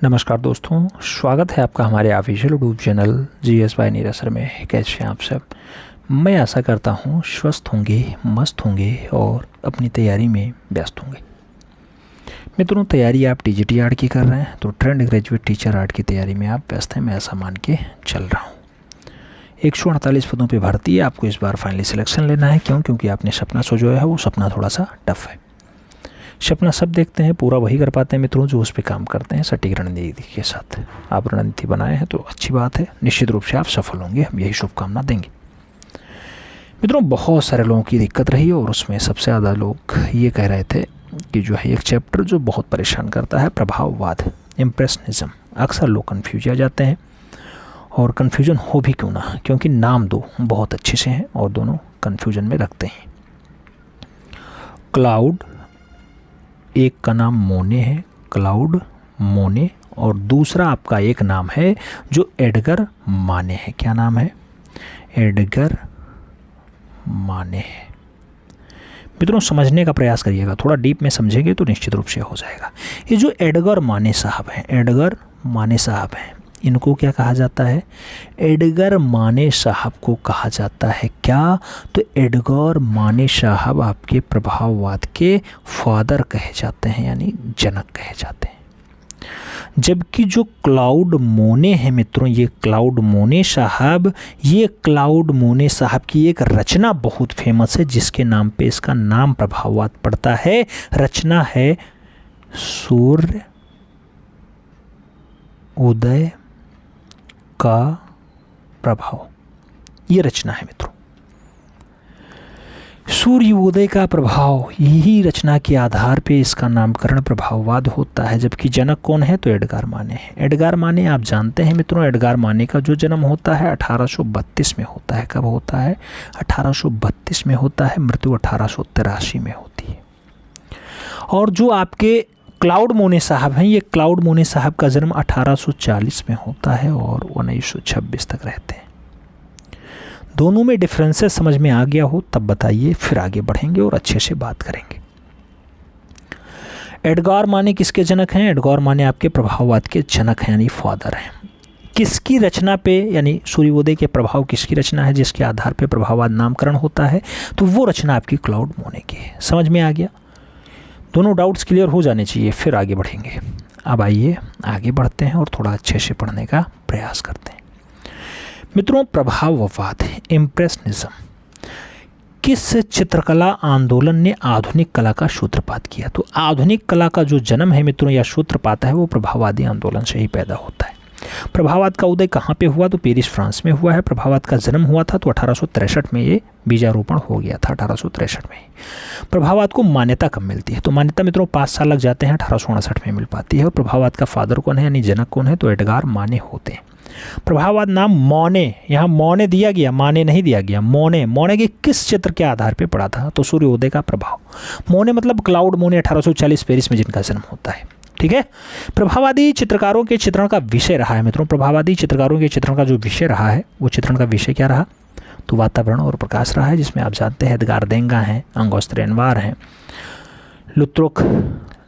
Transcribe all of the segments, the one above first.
नमस्कार दोस्तों, स्वागत है आपका हमारे official YouTube channel GS by Neeraj sir में। कैसे हैं आप सब? मैं आशा करता हूं स्वस्थ होंगे, मस्त होंगे और अपनी तैयारी में व्यस्त होंगे। मित्रों, तैयारी आप TGT आर्ट की कर रहे हैं तो ट्रेंड ग्रेजुएट टीचर आर्ट की तैयारी में आप व्यस्त हैं, मैं ऐसा मान के चल रहा हूँ। 148 पदों पर भर्ती है, आपको इस बार फाइनली सिलेक्शन लेना है। क्योंकि आपने सपना सोचा है, वो सपना थोड़ा सा टफ है। सपना सब देखते हैं, पूरा वही कर पाते हैं मित्रों जो उस पर काम करते हैं सटीक रणनीति के साथ। आप रणनीति बनाए हैं तो अच्छी बात है, निश्चित रूप से आप सफल होंगे, हम यही शुभकामना देंगे। मित्रों, बहुत सारे लोगों की दिक्कत रही और उसमें सबसे ज़्यादा लोग ये कह रहे थे कि जो है एक चैप्टर जो बहुत परेशान करता है, प्रभाववाद, इम्प्रेशनिज्म। अक्सर लोग कन्फ्यूज आ जाते हैं और कन्फ्यूजन हो भी क्यों ना, क्योंकि नाम दो बहुत अच्छे से हैं और दोनों कन्फ्यूजन में रखते हैं। क्लाउड, एक का नाम मोने है, क्लाउड मोने, और दूसरा आपका एक नाम है जो एडगर माने है। क्या नाम है? एडगर माने है। मित्रों, समझने का प्रयास करिएगा, थोड़ा डीप में समझेंगे तो निश्चित रूप से हो जाएगा। ये जो एडगर माने साहब हैं, एडगर माने साहब हैं, इनको क्या कहा जाता है? एडगर माने साहब को कहा जाता है क्या? तो एडगर माने साहब आपके प्रभाववाद के फादर कहे जाते हैं, यानी जनक कहे जाते हैं। जबकि जो क्लाउड मोने हैं मित्रों, ये क्लाउड मोने साहब, ये क्लाउड मोने साहब की एक रचना बहुत फेमस है जिसके नाम पे इसका नाम प्रभाववाद पड़ता है। रचना है सूर्य उदय का प्रभाव। ये रचना है मित्रों, सूर्योदय का प्रभाव। यही रचना के आधार पे इसका नामकरण प्रभाववाद होता है। जबकि जनक कौन है? तो एडगर माने है। एडगर माने आप जानते हैं मित्रों, एडगर माने का जो जन्म होता है 1832 में होता है। कब होता है? 1832 में होता है। मृत्यु 1883 में होती है। और जो आपके क्लाउड मोने साहब हैं, ये क्लाउड मोने साहब का जन्म 1840 में होता है और 1926 तक रहते हैं। दोनों में डिफरेंसेस समझ में आ गया हो तब बताइए, फिर आगे बढ़ेंगे और अच्छे से बात करेंगे। एडगर माने किसके जनक हैं? एडगर माने आपके प्रभाववाद के जनक हैं, यानी फादर हैं। किसकी रचना पे, यानी सूर्योदय के प्रभाव किसकी रचना है जिसके आधार पे प्रभाववाद नामकरण होता है? तो वो रचना आपकी क्लाउड मोने की है। समझ में आ गया? दोनों डाउट्स क्लियर हो जाने चाहिए, फिर आगे बढ़ेंगे। अब आइए आगे बढ़ते हैं और थोड़ा अच्छे से पढ़ने का प्रयास करते हैं। मित्रों, प्रभाववाद, इम्प्रेशनिज्म, किस चित्रकला आंदोलन ने आधुनिक कला का सूत्रपात किया? तो आधुनिक कला का जो जन्म है मित्रों या सूत्रपात है, वो प्रभाववादी आंदोलन से ही पैदा होता है। प्रभाववाद का उदय कहाँ पे हुआ? तो पेरिस, फ्रांस में हुआ है। प्रभाववाद का जन्म हुआ था तो 1863 में ये बीजारोपण हो गया था, 1863 में। प्रभाववाद को मान्यता कब मिलती है? तो मान्यता मित्रों 5 साल लग जाते हैं, 1859 में मिल पाती है। और प्रभाववाद का फादर कौन है, यानी जनक कौन है? तो एडगर माने होते हैं। प्रभाववाद नाम मोने, यहाँ मोने दिया गया, माने नहीं दिया गया। मोने, मोने के किस चित्र के आधार पे पड़ा था? तो सूर्योदय का प्रभाव। मोने मतलब क्लाउड मोने, 1840 पेरिस में जिनका जन्म होता है। ठीक है। प्रभाववादी चित्रकारों के चित्रण का विषय रहा है मित्रों, प्रभाववादी चित्रकारों के चित्रण का जो विषय रहा है, वो चित्रण का विषय क्या रहा? तो वातावरण और प्रकाश रहा है, जिसमें आप जानते हैं एडगार देंगा हैं, अंगोस्ट रेनवार हैं, लुत्रुक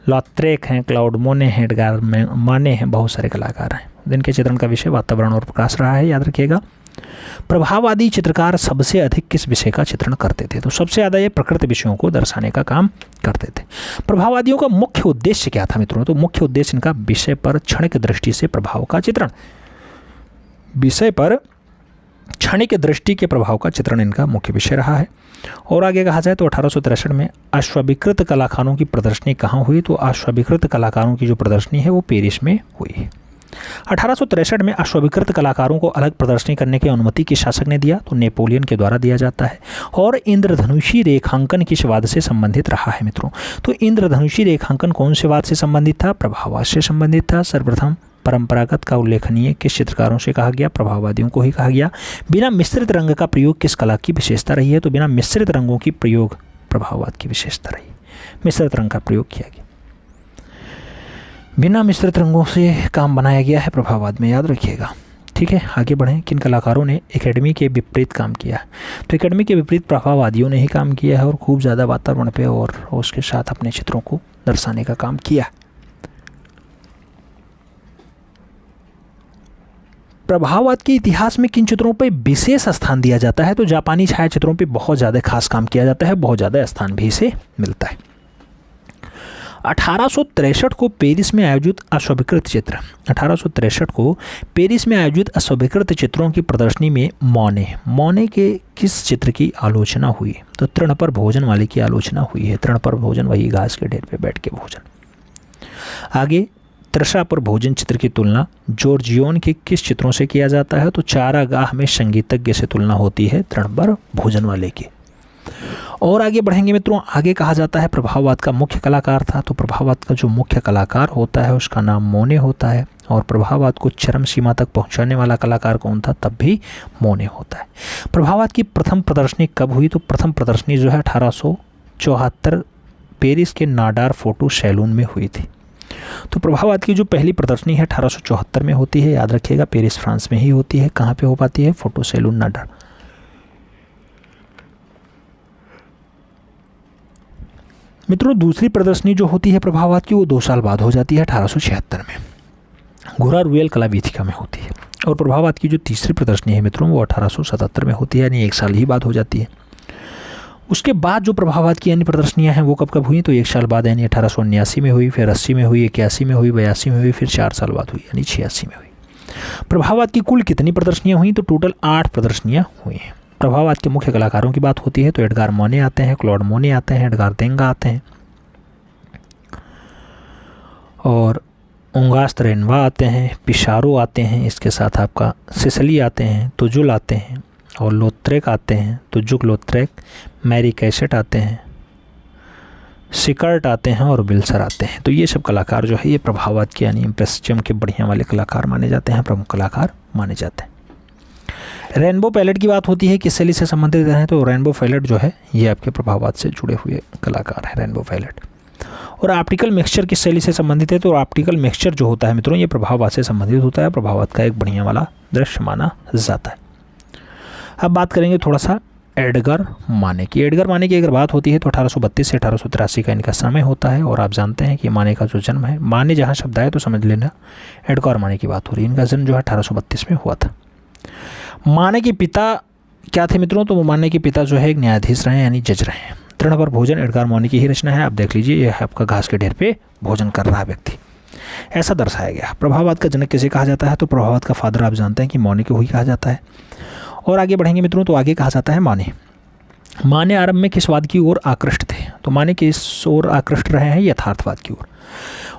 लॉत्रेक हैं, क्लाउड मोने हैं, एडगार माने हैं, बहुत सारे कलाकार हैं। जिनके चित्रण का विषय वातावरण और प्रकाश रहा है, याद रखिएगा। प्रभाववादी चित्रकार सबसे अधिक किस विषय का चित्रण करते थे? तो सबसे ज़्यादा ये प्रकृति विषयों को दर्शाने का काम करते थे। प्रभाववादियों का मुख्य उद्देश्य क्या था मित्रों? तो मुख्य उद्देश्य इनका विषय पर क्षणिक दृष्टि से प्रभाव का चित्रण, विषय पर क्षणिक दृष्टि के प्रभाव का चित्रण इनका मुख्य विषय रहा है। और आगे कहा जाए तो 1863 में अश्वभिकृत कलाकारों की प्रदर्शनी कहाँ हुई? तो अश्वभिकृत कलाकारों की जो प्रदर्शनी है वो पेरिस में हुई है। 1863 में अश्वभिकृत कलाकारों को अलग प्रदर्शनी करने की अनुमति किस शासक ने दिया? तो नेपोलियन के द्वारा दिया जाता है। और इंद्रधनुषी रेखांकन किस वाद से संबंधित रहा है मित्रों? तो इंद्रधनुषी रेखांकन कौन से वाद से संबंधित था? प्रभाववाद से संबंधित था। सर्वप्रथम परंपरागत का उल्लेखनीय किस चित्रकारों से कहा गया? प्रभाववादियों को ही कहा गया। बिना मिश्रित रंग का प्रयोग किस कला की विशेषता रही है? तो बिना मिश्रित रंगों की प्रयोग प्रभाववाद की विशेषता रही। मिश्रित रंग का प्रयोग किया गया, बिना मिश्रित रंगों से काम बनाया गया है प्रभाववाद में, याद रखिएगा। ठीक है, आगे बढ़ें। किन कलाकारों ने एकेडमी के विपरीत काम किया? तो एकेडमी के विपरीत प्रभाववादियों ने ही काम किया है और खूब ज़्यादा वातावरण पे और उसके साथ अपने चित्रों को दर्शाने का काम किया। प्रभाववाद के इतिहास में किन चित्रों पर विशेष स्थान दिया जाता है? तो जापानी छायाचित्रों पर बहुत ज़्यादा खास काम किया जाता है, बहुत ज़्यादा स्थान भी इसे मिलता है। 1863 को पेरिस में आयोजित अस्वीकृत चित्र 1863 को पेरिस में आयोजित अस्वीकृत चित्रों की प्रदर्शनी में मौने के किस चित्र की आलोचना हुई? तो तृण पर भोजन वाले की आलोचना हुई है। तृण पर भोजन, वही घास के ढेर पे बैठ के भोजन। आगे, तृषा पर भोजन चित्र की तुलना जॉर्जियोन के किस चित्रों से किया जाता है? तो चारागाह में संगीतज्ञ से तुलना होती है तृण पर भोजन वाले की। और आगे बढ़ेंगे मित्रों, आगे कहा जाता है प्रभाववाद का मुख्य कलाकार था। तो प्रभाववाद का जो मुख्य कलाकार होता है उसका नाम मोने होता है। और प्रभाववाद को चरम सीमा तक पहुंचाने वाला कलाकार कौन था? तब भी मोने होता है। प्रभाववाद की प्रथम प्रदर्शनी कब हुई? तो प्रथम प्रदर्शनी जो है 1874 पेरिस के नाडार फोटो सैलून में हुई थी। तो प्रभाववाद की जो पहली प्रदर्शनी है 1874 में होती है। याद रखिएगा, पेरिस फ्रांस में ही होती है। कहाँ पे हो पाती है? Photo salon Nadar. मित्रों, दूसरी प्रदर्शनी जो होती है प्रभाववाद की वो 2 साल बाद हो जाती है 1876 में, घोड़ा रुएल कला वीथिका में होती है। और प्रभाववाद की जो तीसरी प्रदर्शनी है मित्रों वो 1877 में होती है, यानी 1 साल ही बाद हो जाती है। उसके बाद जो प्रभाववाद की अन्य प्रदर्शनियां हैं वो कब कब हुई? तो 1 साल बाद यानी 1879 में हुई, फिर 80 में हुई, 81 में हुई, 82 में हुई, फिर 4 साल बाद हुई यानी 86 में हुई। प्रभाववाद की कुल कितनी प्रदर्शनियाँ हुई? तो टोटल 8 प्रदर्शनियाँ हुई हैं। प्रभाववाद के मुख्य कलाकारों की बात होती है तो एडगार मोने आते हैं, क्लॉड मोने आते हैं, एडगार देंगा आते हैं, और उंगास्त रेनवा आते हैं, पिशारो आते हैं, इसके साथ आपका सिसली आते हैं, तुजुल आते हैं, और लोत्रेक आते हैं, तुजुक लोत्रेक, मैरी कैसेट आते हैं, सिकर्ट आते हैं और बिल्सर आते हैं। तो ये सब कलाकार जो है ये प्रभाववाद के यानी इम्प्रेसिज्म के बढ़िया वाले कलाकार माने जाते हैं, प्रमुख कलाकार माने जाते हैं। रेनबो पैलेट की बात होती है किस शैली से संबंधित है? तो रेनबो पैलेट जो है ये आपके प्रभाववाद से जुड़े हुए कलाकार है रेनबो पैलेट। और ऑप्टिकल मिक्सचर किस शैली से संबंधित है? तो ऑप्टिकल मिक्सचर जो होता है मित्रों ये प्रभाववाद से संबंधित होता है, प्रभाववाद का एक बढ़िया वाला दृश्य माना जाता है। अब बात करेंगे थोड़ा सा एडगर माने की। एडगर माने की अगर बात होती है तो 1832 से 1883 का इनका समय होता है। और आप जानते हैं कि माने का जो जन्म है, माने जहाँ शब्द आए तो समझ लेना एडगर माने की बात हो रही है। इनका जन्म जो है 1832 में हुआ था। माने के पिता क्या थे मित्रों? तो माने के पिता जो है एक न्यायाधीश रहे यानी जज रहे हैं। तृण पर भोजन एडगार मोने की ही रचना है। आप देख लीजिए, यह आपका घास के ढेर पे भोजन कर रहा है व्यक्ति, ऐसा दर्शाया गया। प्रभाववाद का जनक किसे कहा जाता है? तो प्रभाववाद का फादर आप जानते हैं कि मोने को ही कहा जाता है। और आगे बढ़ेंगे मित्रों तो आगे कहा जाता है माने। माने आरंभ में किस वाद की ओर आकृष्ट थे? तो माने किस ओर आकृष्ट रहे हैं? यथार्थवाद की ओर।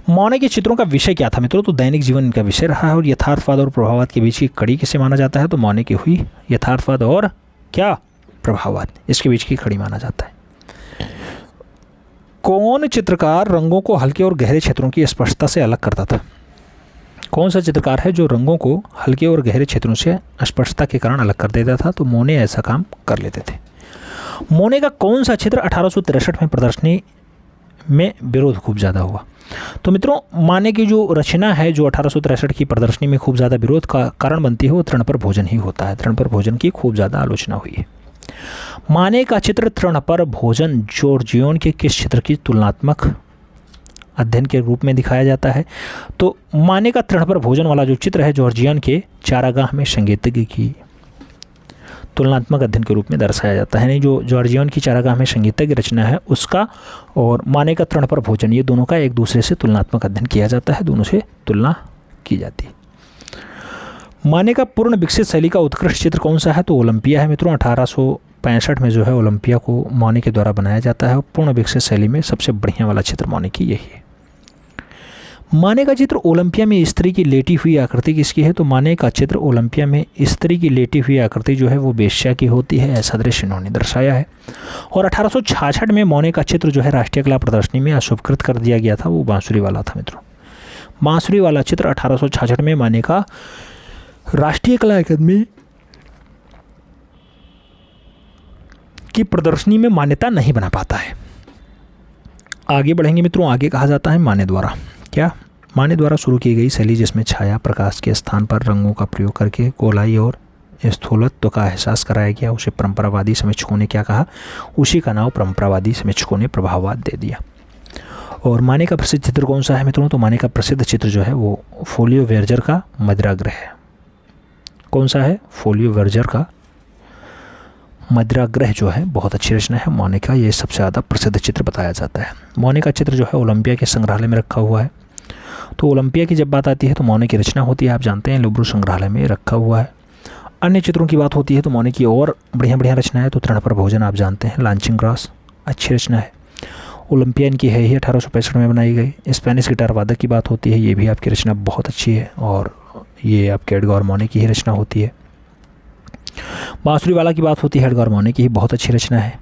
माने के चित्रों का विषय क्या था मित्रों? तो दैनिक जीवन इनका विषय रहा है। और यथार्थवाद और प्रभाववाद के बीच की कड़ी किसे माना जाता है? तो माने की हुई यथार्थवाद और क्या प्रभाववाद, इसके बीच की कड़ी माना जाता है। कौन चित्रकार रंगों को हल्के और गहरे क्षेत्रों की स्पष्टता से अलग करता था? कौन सा चित्रकार है जो रंगों को हल्के और गहरे क्षेत्रों से स्पष्टता के कारण अलग कर देता था? तो मोने ऐसा काम कर लेते थे। मोने का कौन सा चित्र 1863 में प्रदर्शनी में विरोध खूब ज़्यादा हुआ? तो मित्रों माने की जो रचना है जो 1863 की प्रदर्शनी में खूब ज़्यादा विरोध का कारण बनती है वो तृण पर भोजन ही होता है। तृण पर भोजन की खूब ज़्यादा आलोचना हुई है। माने का चित्र तृण पर भोजन जॉर्जियोन के किस चित्र की तुलनात्मक अध्ययन के रूप में दिखाया जाता है? तो माने का तृण पर भोजन वाला जो चित्र है जॉर्जियन के चारागाह में संगीतज्ञ की तुलनात्मक अध्ययन के रूप में दर्शाया जाता है। नहीं, जो जॉर्जियन की चारागाह में संगीतज्ञ रचना है उसका और माने का तृण पर भोजन, ये दोनों का एक दूसरे से तुलनात्मक अध्ययन किया जाता है, दोनों से तुलना की जाती है। माने का पूर्ण विकसित शैली का उत्कृष्ट चित्र कौन सा है? तो ओलंपिया है मित्रों। 1865 में जो है ओलंपिया को माने के द्वारा बनाया जाता है। और पूर्ण विकसित शैली में सबसे बढ़िया वाला चित्र माने की यही है। माने का चित्र ओलंपिया में स्त्री की लेटी हुई आकृति किसकी है? तो माने का चित्र ओलंपिया में स्त्री की लेटी हुई आकृति जो है वो वेश्या की होती है, ऐसा दृश्य इन्होंने दर्शाया है। और 1866 में माने का चित्र जो है राष्ट्रीय कला प्रदर्शनी में अस्वीकृत कर दिया गया था, वो बांसुरी वाला था मित्रों। बांसुरी वाला चित्र 1866 में माने का राष्ट्रीय कला अकादमी की प्रदर्शनी में मान्यता नहीं बना पाता है। आगे बढ़ेंगे मित्रों, आगे कहा जाता है माने द्वारा। क्या? माने द्वारा शुरू की गई शैली जिसमें छाया प्रकाश के स्थान पर रंगों का प्रयोग करके गोलाई और स्थूलत्व का एहसास कराया गया, उसे परंपरावादी समीक्षकों ने क्या कहा? उसी का नाम परंपरावादी समीक्षकों ने प्रभाववाद दे दिया। और माने का प्रसिद्ध चित्र कौन सा है मित्रों? तो माने का प्रसिद्ध चित्र जो है वो फोलियो वेर्जर का मदिरागृह है। कौन सा है? फोलियो वर्जर का मदिरागृह जो है बहुत अच्छी रचना है। मोनिका ये सबसे ज़्यादा प्रसिद्ध चित्र बताया जाता है। मोनिका चित्र जो है ओलंपिया के संग्रहालय में रखा हुआ है। तो ओलंपिया की जब बात आती है तो मोने की रचना होती है, आप जानते हैं लुब्रू संग्रहालय में रखा हुआ है। अन्य चित्रों की बात होती है तो मोने की और बढ़िया बढ़िया रचना है। तो तृण पर भोजन आप जानते हैं, लॉन्चिंग ग्रास अच्छी रचना है। ओलंपिया इनकी है ही 1865 में बनाई गई। स्पेनिश गिटार वादक की बात होती है, ये भी आपकी रचना बहुत अच्छी है और ये आपके एडगार मोने की ही रचना होती है। बांसुरी वाला की बात होती है, एडगार मोने की ही बहुत अच्छी रचना है।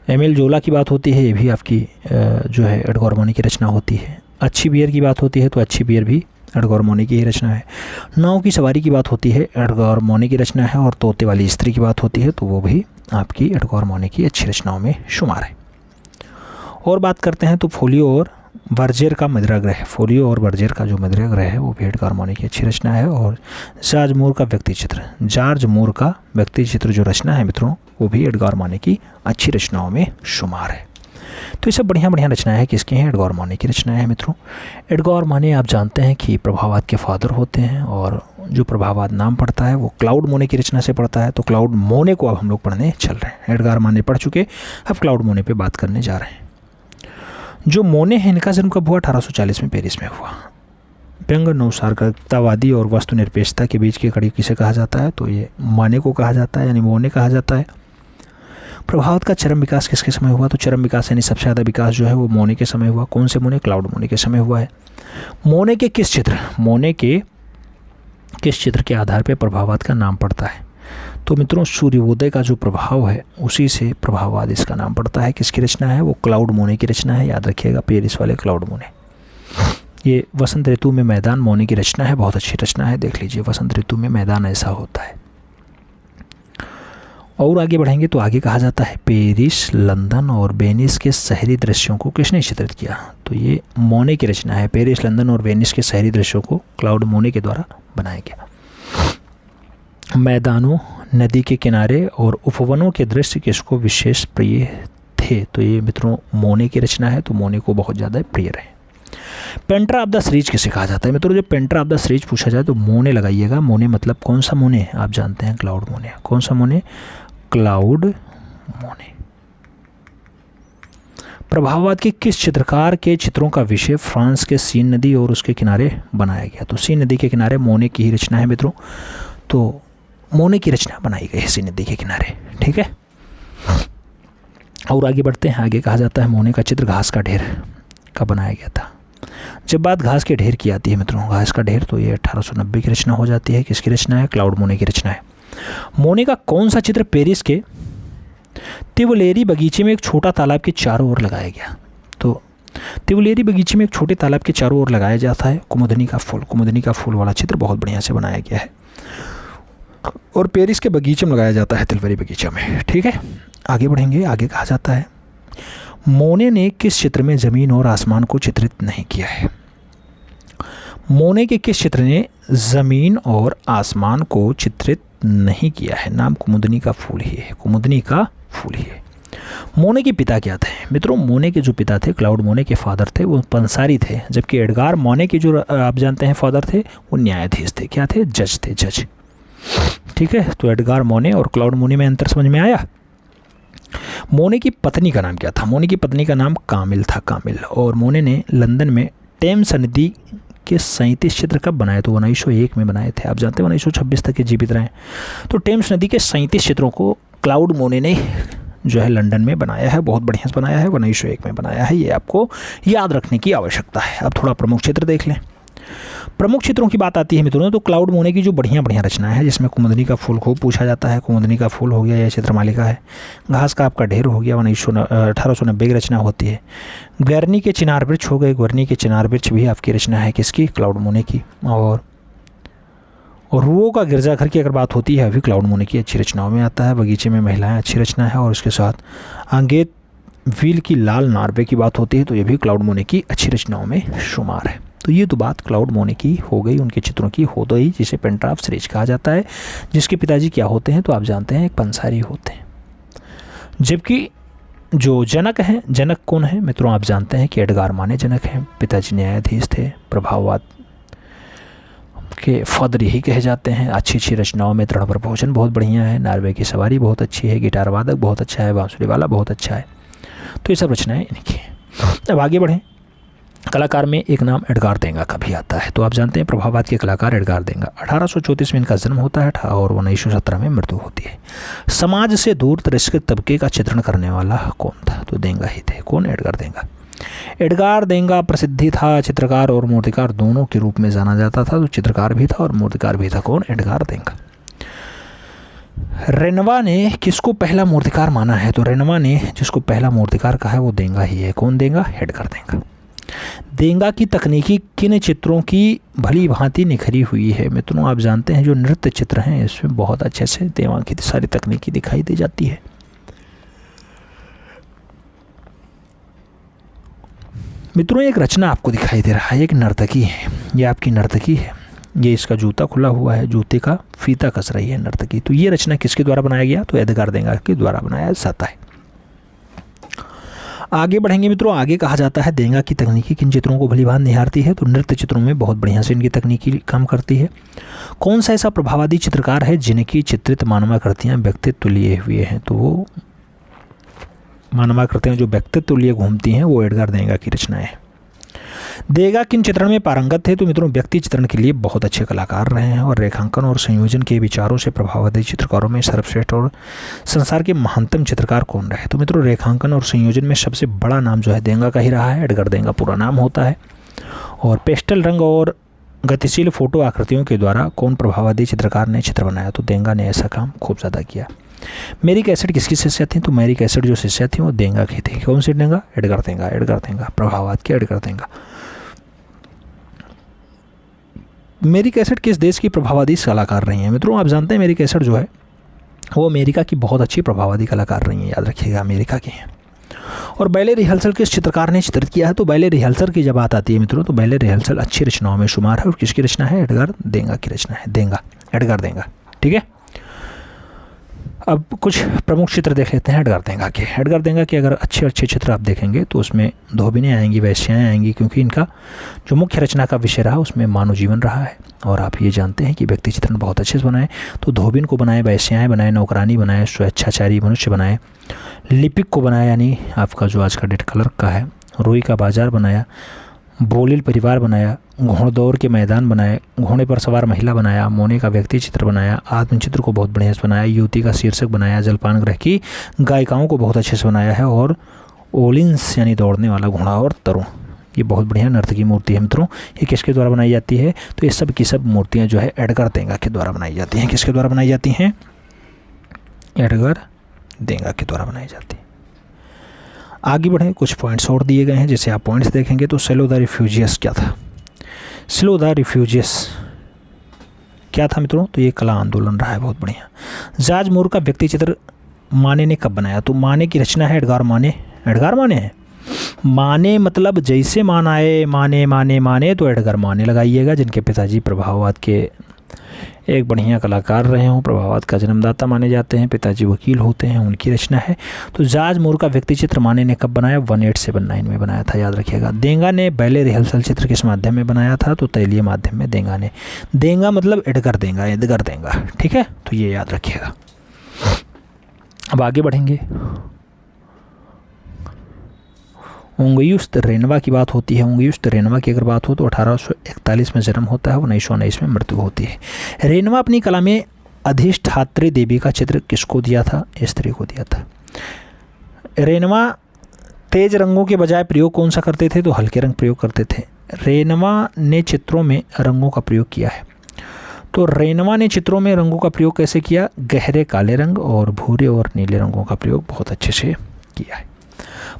एमिल जोला की बात होती है, ये भी आपकी जो है एडगार मोने की रचना होती है। अच्छी बियर की बात होती है तो अच्छी बियर भी एडगार मोने की ही रचना है। नाव की सवारी की बात होती है, एडगार मोने की रचना है। और तोते वाली स्त्री की बात होती है तो वो भी आपकी एडगार मोने की अच्छी रचनाओं में शुमार है। और बात करते हैं तो फोलियो और वर्जर का मदिरागृह, फोलियो और वर्जर का जो मदिरागृह है वो भी एडगार मोने की अच्छी रचना है। और जॉर्ज मूर का व्यक्ति चित्र, जॉर्ज मूर का व्यक्ति चित्र जो रचना है मित्रों वो भी एडगार मोने की अच्छी रचनाओं में शुमार है। तो ये सब बढ़िया बढ़िया रचनाएं हैं, किसकी हैं? एडगार मोने की रचनाएं हैं मित्रों। एडगार मोने आप जानते हैं कि प्रभाववाद के फादर होते हैं और जो प्रभाववाद नाम पढ़ता है वो क्लाउड मोने की रचना से पढ़ता है। तो क्लाउड मोने को अब हम लोग पढ़ने चल रहे हैं। एडगार मोने पढ़ चुके, अब क्लाउड मोने पे बात करने जा रहे हैं। जो मोने हैं इनका जन्म कब हुआ? 1840 में पेरिस में हुआ। व्यंग नवसार्गतावादी और वस्तु निरपेक्षता के बीच की कड़ी किसे कहा जाता है? तो ये मोने को कहा जाता है, यानी मोने कहा जाता है। प्रभाववाद का चरम विकास किसके समय हुआ? तो चरम विकास यानी सबसे ज़्यादा विकास जो है वो मोने के समय हुआ। कौन से मोने? क्लाउड मोने के समय हुआ है। मोने के किस चित्र के आधार पर प्रभाववाद का नाम पड़ता है? तो मित्रों सूर्योदय का जो प्रभाव है उसी से प्रभाववाद इसका नाम पड़ता है। किसकी रचना है? वो क्लाउड मोने की रचना है, याद रखिएगा, पेरिस वाले क्लाउड मोने। ये वसंत ऋतु में मैदान मोने की रचना है, बहुत अच्छी रचना है, देख लीजिए वसंत ऋतु में मैदान ऐसा होता है। और आगे बढ़ेंगे तो आगे कहा जाता है पेरिस, लंदन और वेनिस के शहरी दृश्यों को किसने चित्रित किया? तो ये मोने की रचना है। पेरिस, लंदन और वेनिस के शहरी दृश्यों को क्लाउड मोने के द्वारा बनाया गया। मैदानों, नदी के किनारे और उपवनों के दृश्य किसको विशेष प्रिय थे? तो ये मित्रों मोने की रचना है, तो मोने को बहुत ज़्यादा प्रिय रहे। पेंटर ऑफ द सीरीज किसे कहा जाता है? मित्रों जब पेंटर ऑफ द सीरीज पूछा जाए तो मोने लगाइएगा। मोने मतलब कौन सा मोने? आप जानते हैं क्लाउड मोने। कौन सा मोने? क्लाउड मोने। प्रभाववाद के किस चित्रकार के चित्रों का विषय फ्रांस के सीन नदी और उसके किनारे बनाया गया? तो सीन नदी के किनारे मोने की ही रचना है मित्रों। तो मोने की रचना बनाई गई है सीन नदी के किनारे, ठीक है। और आगे बढ़ते हैं। आगे कहा जाता है मोने का चित्र घास का ढेर का बनाया गया था। जब बात घास के ढेर की आती है मित्रों, घास का ढेर, तो ये 1890 की रचना हो जाती है। किसकी रचना है? क्लाउड मोने की रचना है। मोने का कौन सा चित्र पेरिस के तिवलेरी बगीचे में एक छोटा तालाब के चारों ओर लगाया गया? तो तिवलेरी बगीचे में एक छोटे तालाब के चारों ओर लगाया जाता है कुमुदनी का फूल। कुमुदनी का फूल वाला चित्र बहुत बढ़िया से बनाया गया है और पेरिस के बगीचे में लगाया जाता है, तिलवेरी बगीचा में, ठीक है। आगे बढ़ेंगे। आगे कहा जाता है मोने ने किस चित्र में ज़मीन और आसमान को चित्रित नहीं किया है? मोने के किस चित्र ने ज़मीन और आसमान को चित्रित नहीं किया है? नाम कुमुदनी का फूल ही है, कुमुदनी का फूल ही है। मोने के पिता क्या थे? मित्रों मोने के जो पिता थे, क्लाउड मोने के फादर थे, वो पंसारी थे, जबकि एडगार मोने के जो आप जानते हैं फादर थे वो न्यायाधीश थे। क्या थे? जज थे, जज, ठीक है। तो एडगार मोने और क्लाउड मोने में अंतर समझ में आया। मोने की पत्नी का नाम क्या था? मोने की पत्नी का नाम कामिल था, कामिल। और मोने ने लंदन में टेम्स नदी के 37 चित्र कब बनाए? तो 1901 में बनाए थे। आप जानते हैं 1926 तक ये जीवित रहे। तो टेम्स नदी के 37 चित्रों को क्लाउड मोने ने जो है लंदन में बनाया है, बहुत बढ़िया से बनाया है, 1901 में बनाया है। ये आपको याद रखने की आवश्यकता है। अब थोड़ा प्रमुख चित्र देख लें। प्रमुख चित्रों की बात आती है मित्रों तो क्लाउड मोने की जो बढ़िया बढ़िया रचनाएं हैं, जिसमें कुमुदनी का फूल खूब पूछा जाता है। कुमुदनी का फूल हो गया, यह चित्रमालिका है। घास का आपका ढेर हो गया, 1890 की रचना होती है। गर्नी के चिनार वृक्ष हो गए, गर्नी के चिनार वृक्ष भी आपकी रचना है, किसकी? क्लाउड मोने की। और रुओ का गिरजाघर की अगर बात होती है, अभी क्लाउड मोने की अच्छी रचनाओं में आता है। बगीचे में महिलाएं अच्छी रचना है। और उसके साथ आंगेत व्हील की लाल नार्वे की बात होती है, तो ये भी क्लाउड मोने की अच्छी रचनाओं में शुमार है। तो ये तो बात क्लाउड मोने की हो गई, उनके चित्रों की हो गई, जिसे पेंटर ऑफ सीरीज कहा जाता है, जिसके पिताजी क्या होते हैं? तो आप जानते हैं एक पंसारी होते हैं। जबकि जो जनक हैं, जनक कौन है मित्रों? आप जानते हैं कि एडगार मोने जनक हैं। पिताजी न्यायाधीश थे। प्रभाववाद के फादर यही कहे जाते हैं। अच्छी अच्छी रचनाओं में तृण पर भोजन बहुत बढ़िया है, नार्वे की सवारी बहुत अच्छी है, गिटार वादक बहुत अच्छा है, बांसुरी वाला बहुत अच्छा है। तो ये सब रचनाएँ इनकी हैं। अब आगे बढ़ें। कलाकार में एक नाम एडगार देंगा का भी आता है। तो आप जानते हैं प्रभाववाद के कलाकार एडगार देंगा। 1834 में इनका जन्म होता है और 1917 में मृत्यु होती है। समाज से दूर तिरस्कृत तबके का चित्रण करने वाला कौन था? तो देंगा ही थे। कौन? एडगार देंगा। एडगार देंगा प्रसिद्धि था चित्रकार और मूर्तिकार दोनों के रूप में जाना जाता था। तो चित्रकार भी था और मूर्तिकार भी था। कौन? एडगार देंगा। रेनवा ने किसको पहला मूर्तिकार माना है? तो रेनवा ने जिसको पहला मूर्तिकार कहा है वो देंगा ही है। कौन देंगा? एडगार देंगा। देंगा की तकनीकी किन चित्रों की भली भांति निखरी हुई है? मित्रों आप जानते हैं जो नृत्य चित्र हैं इसमें बहुत अच्छे से देंगा की सारी तकनीकी दिखाई दी जाती है। मित्रों एक रचना आपको दिखाई दे रहा है, एक नर्तकी है, ये आपकी नर्तकी है, ये इसका जूता खुला हुआ है, जूते का फीता कस रही है नर्तकी। तो ये रचना किसके द्वारा बनाया गया? तो एडगार देंगा के द्वारा बनाया जाता है। आगे बढ़ेंगे मित्रों। आगे कहा जाता है देंगा की तकनीकी किन चित्रों को भली भांति निहारती है? तो नृत्य चित्रों में बहुत बढ़िया से इनकी तकनीकी काम करती है। कौन सा ऐसा प्रभाववादी चित्रकार है जिनकी चित्रित मानवाकृतियाँ व्यक्तित्व लिए हुए हैं? तो वो मानवाकृतियाँ जो व्यक्तित्व लिए घूमती हैं वो एडगार देंगा की रचनाएं हैं। देंगा किन चित्रण में पारंगत थे? तो मित्रों व्यक्ति चित्रण के लिए बहुत अच्छे कलाकार रहे हैं और रेखांकन और संयोजन के विचारों से प्रभाववादी चित्रकारों में सर्वश्रेष्ठ और संसार के महानतम चित्रकार कौन रहे? तो मित्रों रेखांकन और संयोजन में सबसे बड़ा नाम जो है देंगा का ही रहा है। एडगार देंगा पूरा नाम होता है। और पेस्टल रंग और गतिशील फोटो आकृतियों के द्वारा कौन प्रभाववादी चित्रकार ने चित्र बनाया? तो देंगा ने ऐसा काम खूब ज़्यादा किया। मेरी कैसेट किसकी शिष्या थी? तो मेरी कैसेट जो शिष्या थी वो देंगा की थी। कौन सी देंगा? एडगार देंगा। एडगार देंगा प्रभाववाद के एडगार देंगा। मेरी कैसेट किस देश की प्रभाववादी कलाकार रही हैं? मित्रों आप जानते हैं मेरी कैसेट जो है वो अमेरिका की बहुत अच्छी प्रभाववादी कलाकार रही हैं, याद रखिएगा अमेरिका की हैं। और बैले रिहर्सल किस चित्रकार ने चित्रित किया है? तो बैले रिहर्सल की जब बात आती है मित्रों तो बैले रिहर्सल अच्छी रचनाओं में शुमार है। और किसकी रचना है? एडगार देंगा की रचना है। देंगा, एडगार देंगा। ठीक है। अब कुछ प्रमुख चित्र देख लेते हैं एडगार देंगा के। एडगार देंगा के अगर अच्छे अच्छे चित्र आप देखेंगे तो उसमें धोबिनें आएंगी, वैश्याएँ आएंगी, क्योंकि इनका जो मुख्य रचना का विषय रहा उसमें मानव जीवन रहा है। और आप ये जानते हैं कि व्यक्ति चित्रण बहुत अच्छे से बनाए। तो धोबिन को बनाए, वैश्याएँ बनाए, नौकरानी बनाए, स्वेच्छाचारी मनुष्य बनाए, लिपिक को बनाया यानी आपका जो आज का डेट क्लर्क का है, रुई का बाजार बनाया, बोलिल परिवार बनाया, घोड़दौड़ के मैदान बनाए, घोड़े पर सवार महिला बनाया, मोने का व्यक्ति चित्र बनाया, आत्मचित्र को बहुत बढ़िया से बनाया, युवती का शीर्षक बनाया, जलपान ग्रह की गायिकाओं को बहुत अच्छे से बनाया है, और ओलिंस यानी दौड़ने वाला घोड़ा और तरुण ये बहुत बढ़िया नर्तकी मूर्ति है मित्रों। ये किसके द्वारा बनाई जाती है? तो ये सब की सब मूर्तियाँ जो है एडगार देंगा के द्वारा बनाई जाती हैं। किसके द्वारा बनाई जाती हैं? एडगार देंगा के द्वारा बनाई जाती है। आगे बढ़ें। कुछ पॉइंट्स और दिए गए हैं, जैसे आप पॉइंट्स देखेंगे तो सेलो द रिफ्यूजियस क्या था? सेलो द रिफ्यूजियस क्या था मित्रों? तो ये कला आंदोलन रहा है, बहुत बढ़िया। जॉर्ज मूर का व्यक्ति चित्र माने ने कब बनाया? तो माने की रचना है एडगार माने। एडगार माने है। माने मतलब जैसे मान आए, माने माने माने, तो एडगार माने लगाइएगा, जिनके पिताजी प्रभाववाद के एक बढ़िया कलाकार रहे हों, प्रभाववाद का जन्मदाता माने जाते हैं, पिताजी वकील होते हैं, उनकी रचना है। तो जॉर्ज मूर का व्यक्ति चित्र माने ने कब बनाया? 1879 में बनाया था, याद रखिएगा। देंगा ने बैले रिहर्सल चित्र किस माध्यम में बनाया था? तो तैलीय माध्यम में देंगा ने। देंगा मतलब एडगार देंगा, एडगार देंगा। ठीक है, तो ये याद रखिएगा। अब आगे बढ़ेंगे। ओंगियुस्त रेनवा की बात होती है। ओंगियुस्त रेनवा की अगर बात हो तो 1841 में जन्म होता है, 1919 में मृत्यु होती है। रेनवा अपनी कला में अधिष्ठात्री देवी का चित्र किसको दिया था? स्त्री को दिया था। रेनवा तेज रंगों के बजाय प्रयोग कौन सा करते थे? तो हल्के रंग प्रयोग करते थे। रेनवा ने चित्रों में रंगों का प्रयोग किया है। तो रेनवा ने चित्रों में रंगों का प्रयोग कैसे किया? गहरे काले रंग और भूरे और नीले रंगों का प्रयोग बहुत अच्छे से किया है।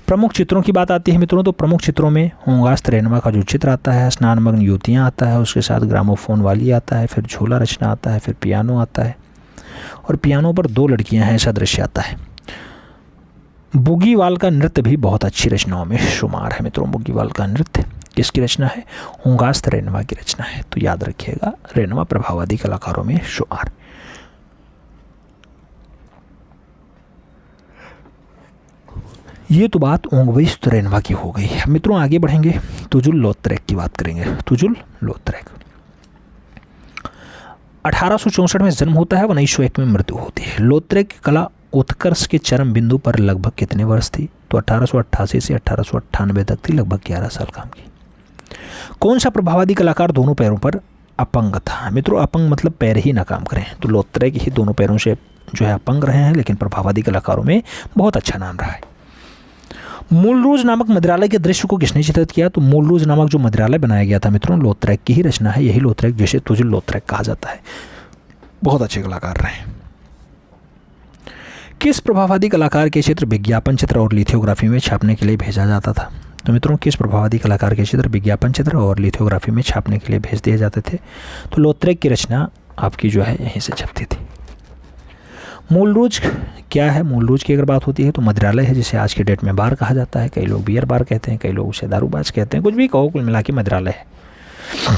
प्रमुख चित्रों की बात आती है मित्रों तो प्रमुख चित्रों में होंगास्त रेनवा का जो चित्र आता है, स्नानमग्न युवतियाँ आता है, उसके साथ ग्रामोफोन वाली आता है, फिर झूला रचना आता है, फिर पियानो आता है और पियानो पर 2 लड़कियां हैं ऐसा दृश्य आता है। बुगीवाल का नृत्य भी बहुत अच्छी रचनाओं में शुमार है मित्रों। बुगीवाल का नृत्य किसकी रचना है? होंगास्त रेनवा की रचना है। तो याद रखिएगा रेनवा प्रभाववादी कलाकारों में शुमार। ये तो बात ओंगविस्त रेनवा की हो गई है मित्रों। आगे बढ़ेंगे, तुजुल लौत्रेक की बात करेंगे। तुजुल लौत्रेक 1864 में जन्म होता है, 1901 में मृत्यु होती है। लौत्रेक की कला उत्कर्ष के चरम बिंदु पर लगभग कितने वर्ष थी? तो 1888 से 1898 तक थी, लगभग 11 साल काम की। कौन सा प्रभाववादी कलाकार दोनों पैरों पर अपंग था? मित्रों, अपंग मतलब पैर ही ना काम करें, तो लौत्रेक ही दोनों पैरों से जो है अपंग रहे हैं, लेकिन प्रभाववादी कलाकारों में बहुत अच्छा नाम रहा है। मूलरूज नामक मदिरालय के दृश्य को किसने चित्रित किया? तो मूलरूज नामक जो मदिरालय बनाया गया था मित्रों, लौत्रेक की ही रचना है। यही लौत्रेक जिसे तुजुल लौत्रेक कहा जाता है, बहुत अच्छे कलाकार रहे। किस प्रभाववादी कलाकार के चित्र विज्ञापन चित्र और लिथोग्राफी में छापने के लिए भेजा जाता था? तो मित्रों, किस प्रभाववादी कलाकार के चित्र विज्ञापन चित्र और लिथोग्राफी में छापने के लिए भेज दिए जाते थे? तो लौत्रेक की रचना आपकी जो है यहीं से छपती थी। मूलरूज क्या है? मूलरूज की अगर बात होती है तो मदिरालय है, जिसे आज के डेट में बार कहा जाता है। कई लोग बियर बार कहते हैं, कई लोग उसे दारूबाज कहते हैं, कुछ भी कहो, कुल मिला के मदिरालय है।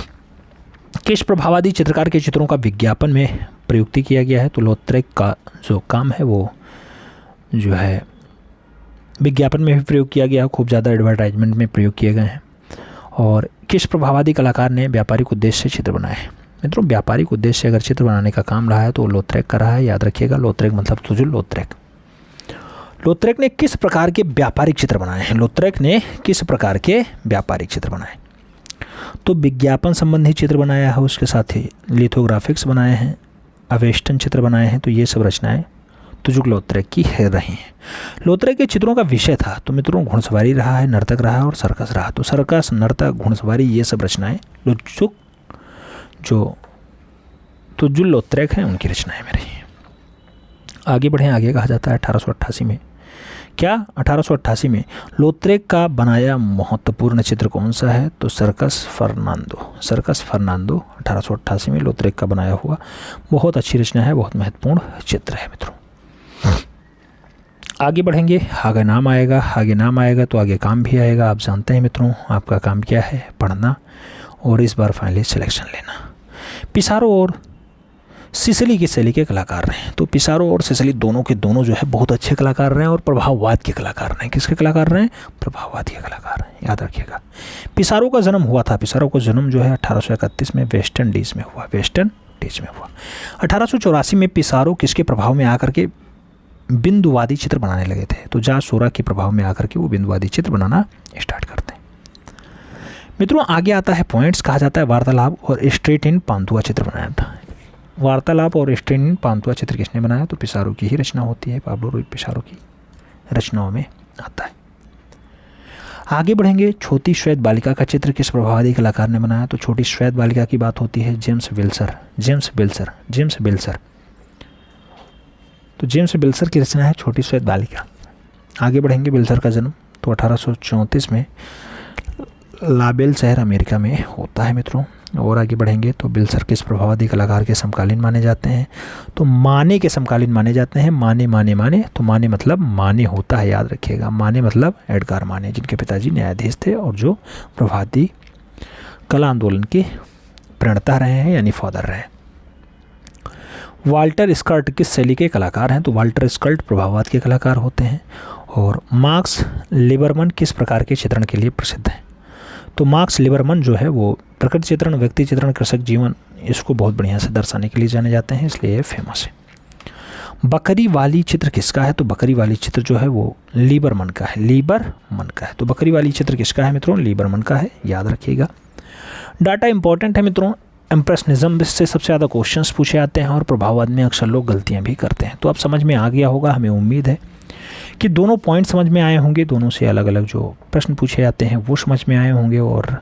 किस प्रभाववादी चित्रकार के चित्रों का विज्ञापन में प्रयुक्ति किया गया है? तो लौत्रेक का जो काम है वो जो है विज्ञापन में भी प्रयोग किया गया, खूब ज़्यादा एडवर्टाइजमेंट में प्रयोग किए गए हैं। और किस प्रभाववादी कलाकार ने व्यापारिक उद्देश्य से चित्र बनाए हैं? मित्रों, व्यापारिक उद्देश्य से अगर चित्र बनाने का काम रहा है तो लौत्रेक का रहा है, याद रखिएगा। लौत्रेक मतलब तुजुल लौत्रेक। लौत्रेक ने किस प्रकार के व्यापारिक चित्र बनाए हैं? लौत्रेक ने किस प्रकार के व्यापारिक चित्र बनाए? तो विज्ञापन संबंधी चित्र बनाया है, उसके साथ ही लिथोग्राफिक्स बनाए हैं, अवेस्टन चित्र बनाए हैं। तो ये सब रचनाएं तुजुल लौत्रेक की है रही हैं। लौत्रेक के चित्रों का विषय था तो मित्रों घुड़सवारी रहा है, नर्तक रहा है और सर्कस रहा। तो सर्कस, नर्तक, घुड़सवारी, ये सब रचनाएं जो तुजुल लौत्रेक हैं उनकी रचनाएं में रही हैं। आगे बढ़ें, आगे कहा जाता है 1888 में क्या? 1888 में लौत्रेक का बनाया महत्वपूर्ण चित्र कौन सा है? तो सर्कस फर्नांडो। सर्कस फर्नांडो 1888 में लौत्रेक का बनाया हुआ बहुत अच्छी रचना है, बहुत महत्वपूर्ण चित्र है मित्रों। आगे बढ़ेंगे, आगे नाम आएगा, आगे नाम आएगा तो आगे काम भी आएगा। आप जानते हैं मित्रों, आपका काम क्या है? पढ़ना और इस बार फाइनली सिलेक्शन लेना। पिसारो और सिसिली की शैली के कलाकार रहे। तो पिसारो और सिसिली दोनों के दोनों जो है बहुत अच्छे कलाकार रहे और प्रभाववाद के कलाकार रहे। किसके कलाकार रहे? प्रभाववाद के कलाकार हैं, याद रखिएगा। पिसारो का जन्म हुआ था, पिसारो का जन्म जो है 1831 में वेस्ट इंडीज़ में हुआ, वेस्ट इंडीज़ में हुआ। 1884 में पिसारो किसके प्रभाव में आकर के बिंदुवादी चित्र बनाने लगे थे? तो जॉर्ज सोरा के प्रभाव में आकर के वो बिंदुवादी चित्र बनाना स्टार्ट करते हैं। मित्रों, आगे आता है पॉइंट्स, कहा जाता है वार्तालाप और स्ट्रेट इन पांतुआ चित्र बनाया था। वार्तालाप और स्ट्रेट इन पांतुआ चित्र किसने बनाया? तो पिसारो की ही रचना होती है, पाब्लो रुई पिसारो की रचनाओं में आता है। आगे बढ़ेंगे, छोटी श्वेत बालिका का चित्र किस प्रभाववादी कलाकार ने बनाया? तो छोटी श्वेत बालिका की बात होती है जेम्स बेल्सर। तो जेम्स बेल्सर की रचना है छोटी श्वेत बालिका। आगे बढ़ेंगे, बेल्सर का जन्म तो 1834 में लाबेल शहर अमेरिका में होता है मित्रों। और आगे बढ़ेंगे तो बेल्सर किस प्रभाववादी कलाकार के समकालीन माने जाते हैं? तो माने के समकालीन माने जाते हैं। माने तो माने मतलब माने होता है, याद रखिएगा। माने मतलब एडगार माने, जिनके पिताजी न्यायाधीश थे और जो प्रभाववादी कला आंदोलन के प्रणेता रहे हैं, यानी फादर रहे। वाल्टर स्कर्ट किस शैली के कलाकार हैं? तो वाल्टर स्कर्ट प्रभाववाद के कलाकार होते हैं। और मार्क्स लिबरमन किस प्रकार के चित्रण के लिए प्रसिद्ध है? तो मार्क्स लिबरमन जो है वो प्रकृति चित्रण, व्यक्ति चित्रण, कृषक जीवन, इसको बहुत बढ़िया से दर्शाने के लिए जाने जाते हैं, इसलिए ये फेमस है। बकरी वाली चित्र किसका है? तो बकरी वाली चित्र जो है वो लिबरमन का है। तो बकरी वाली चित्र किसका है मित्रों? लिबरमन का है, याद रखिएगा। डाटा इंपॉर्टेंट है मित्रों। इम्प्रेशनिज्म से सबसे ज़्यादा क्वेश्चंस पूछे आते हैं और प्रभाववाद में अक्सर लोग गलतियाँ भी करते हैं। तो अब समझ में आ गया होगा, हमें उम्मीद है कि दोनों पॉइंट समझ में आए होंगे, दोनों से अलग अलग जो प्रश्न पूछे जाते हैं वो समझ में आए होंगे। और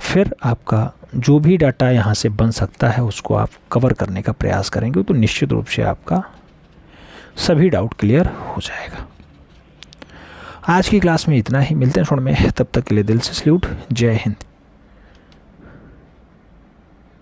फिर आपका जो भी डाटा यहाँ से बन सकता है उसको आप कवर करने का प्रयास करेंगे तो निश्चित रूप से आपका सभी डाउट क्लियर हो जाएगा। आज की क्लास में इतना ही, मिलते हैं छोड़ में, तब तक के लिए दिल से सैल्यूट, जय हिंद।